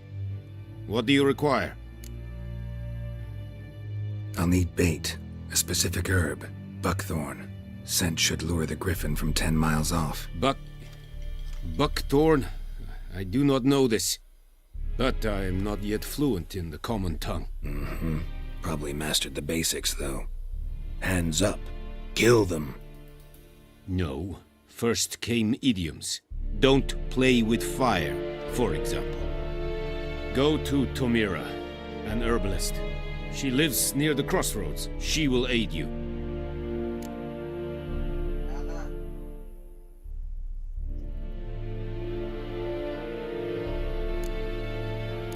What do you require? I'll need bait, a specific herb, buckthorn. Scent should lure the griffin from 10 miles off. Buckthorn? I do not know this. But I am not yet fluent in the common tongue. Probably mastered the basics, though. Hands up. Kill them. No. First came idioms. Don't play with fire, for example. Go to Tomira, an herbalist. She lives near the crossroads. She will aid you.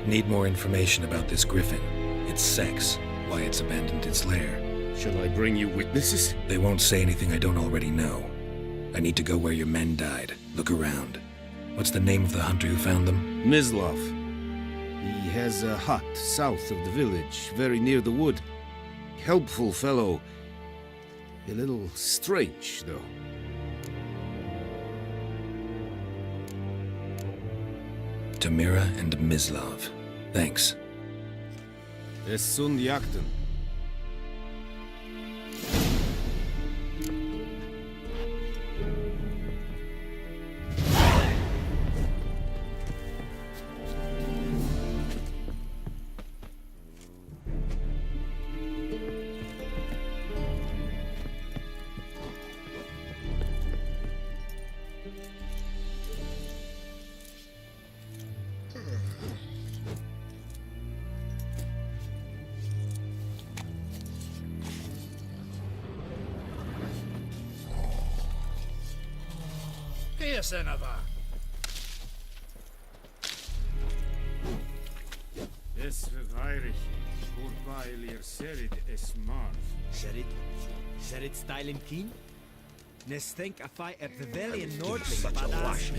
Need more information about this griffin. Its sex, why it's abandoned its lair. Shall I bring you witnesses? They won't say anything I don't already know. I need to go where your men died. Look around. What's the name of the hunter who found them? Mislav. He has a hut south of the village, very near the wood. Helpful fellow. A little strange, though. Tomira and Mislav. Thanks. Es sunt jakten. Senava. Es verweirig, Urbailier Serid es Marv. Serid styling keen? Nes think a fight at the valley in Nordling, badass.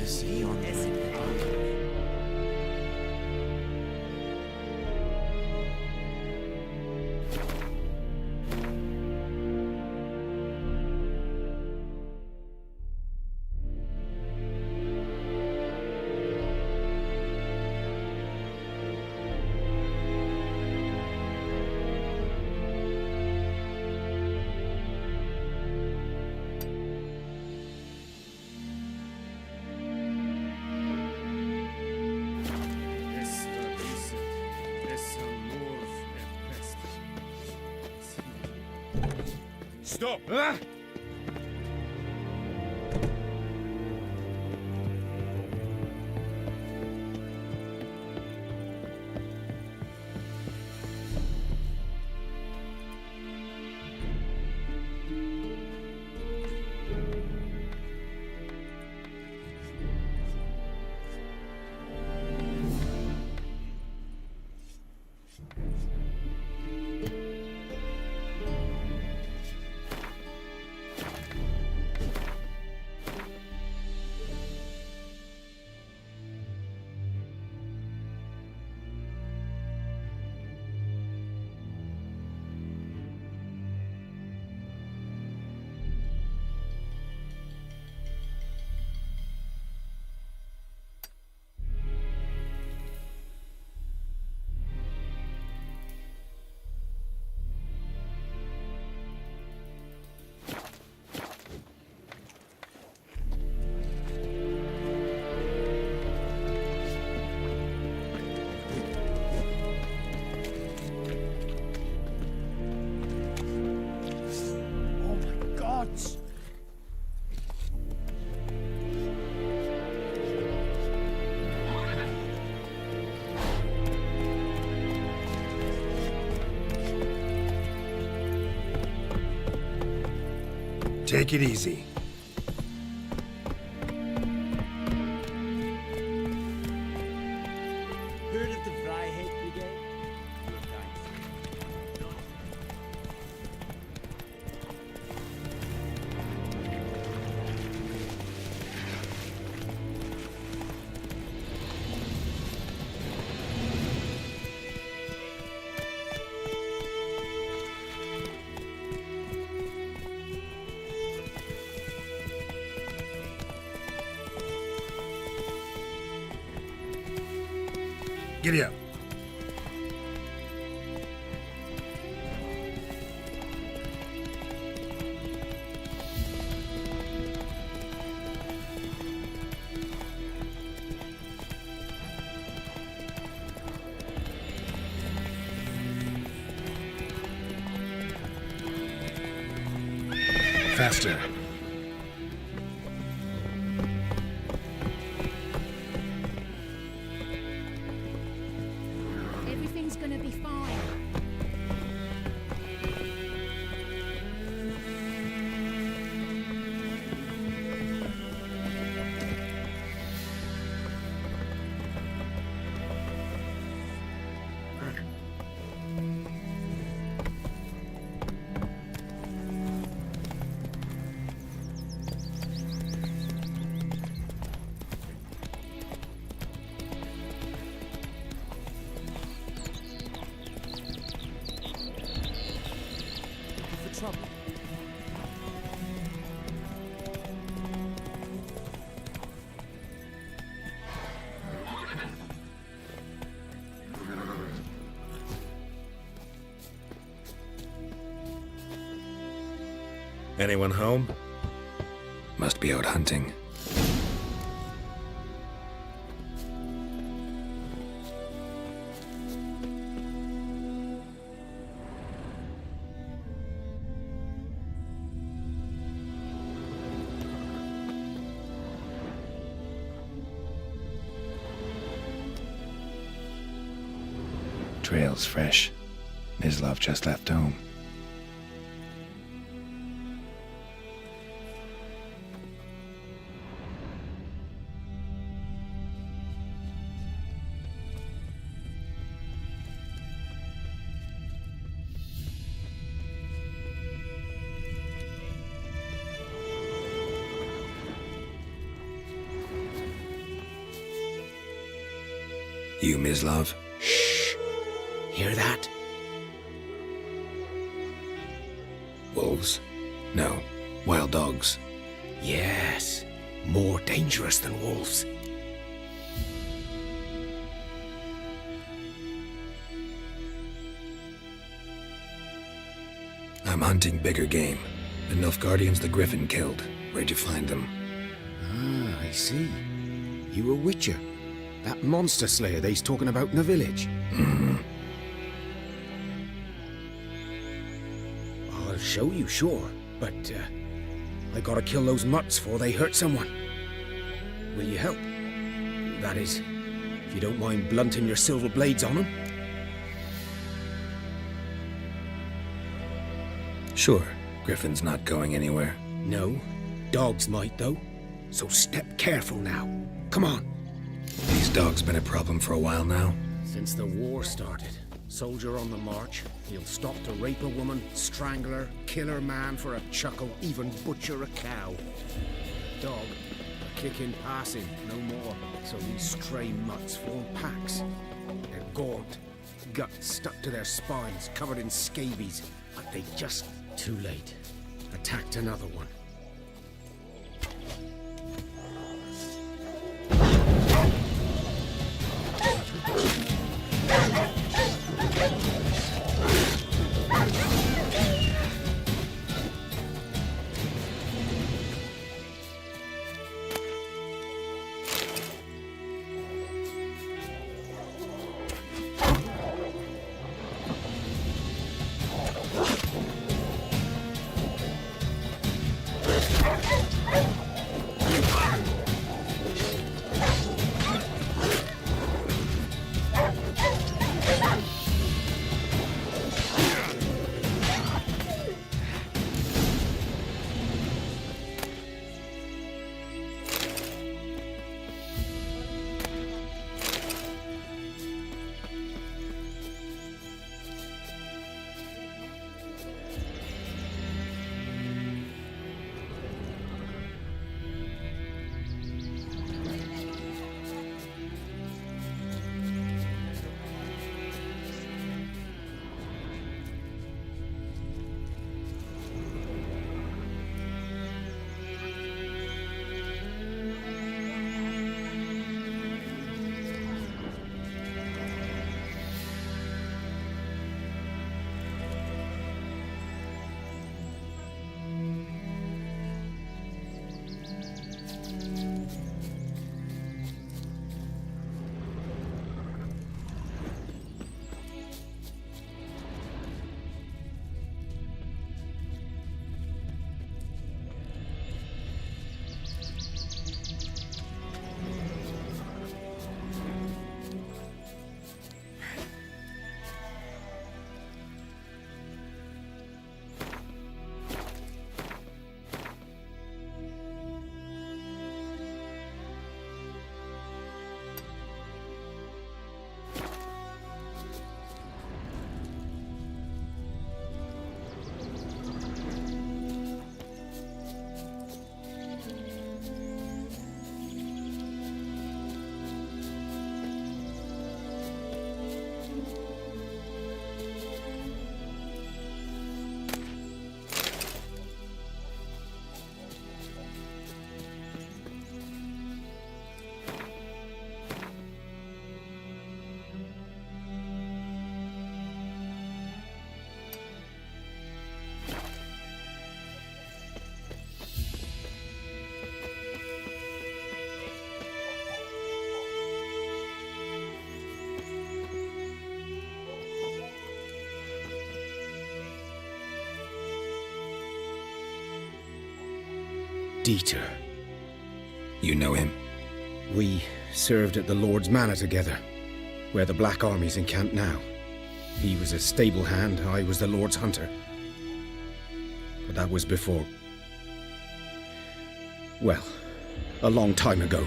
Stop! Take it easy. Heard of the Vryheid Brigade? Your kind. Giddy up. Faster. Everything's gonna be fine. For trouble. Anyone home? Must be out hunting. Trail's fresh. Mislav just left home. You, Mislav? Hear that? Wolves? No. Wild dogs. Yes. More dangerous than wolves. I'm hunting bigger game. The Nilfgaardians the Griffin killed. Where'd you find them? Ah, I see. You a witcher. That monster slayer they's talking about in the village. Mm-hmm. I'll show you, sure. But, I gotta kill those mutts before they hurt someone. Will you help? That is, if you don't mind blunting your silver blades on them. Sure. Griffin's not going anywhere. No. Dogs might, though. So step careful now. Come on. These dogs been a problem for a while now? Since the war started. Soldier on the march. He'll stop to rape a woman, strangle her, kill her man for a chuckle, even butcher a cow. Dog, a kick in passing, no more. So these stray mutts form packs. They're gaunt, guts stuck to their spines, covered in scabies. But they just... Too late. Attacked another one. Dieter. You know him? We served at the Lord's Manor together, where the Black Army's encamped now. He was a stable hand, I was the Lord's hunter. But that was before... well, a long time ago.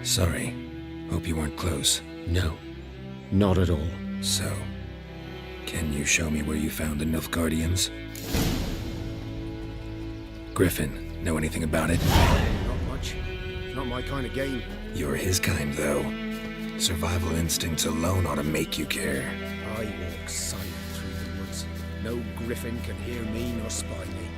Sorry. Hope you weren't close. No, not at all. So, can you show me where you found the Nilfgaardians? Griffin, know anything about it? Not much. Not my kind of game. You're his kind, though. Survival instincts alone ought to make you care. I walk silent through the woods. No griffin can hear me nor spy me.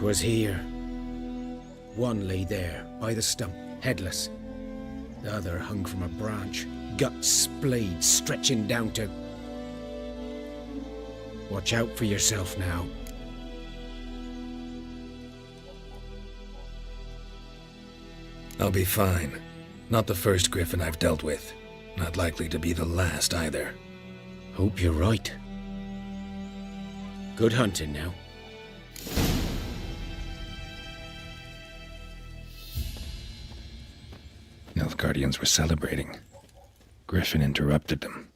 Was here. One lay there, by the stump, headless. The other hung from a branch, guts splayed, stretching down to... Watch out for yourself now. I'll be fine. Not the first griffin I've dealt with. Not likely to be the last either. Hope you're right. Good hunting now. Nilfgaardians were celebrating. Griffin interrupted them.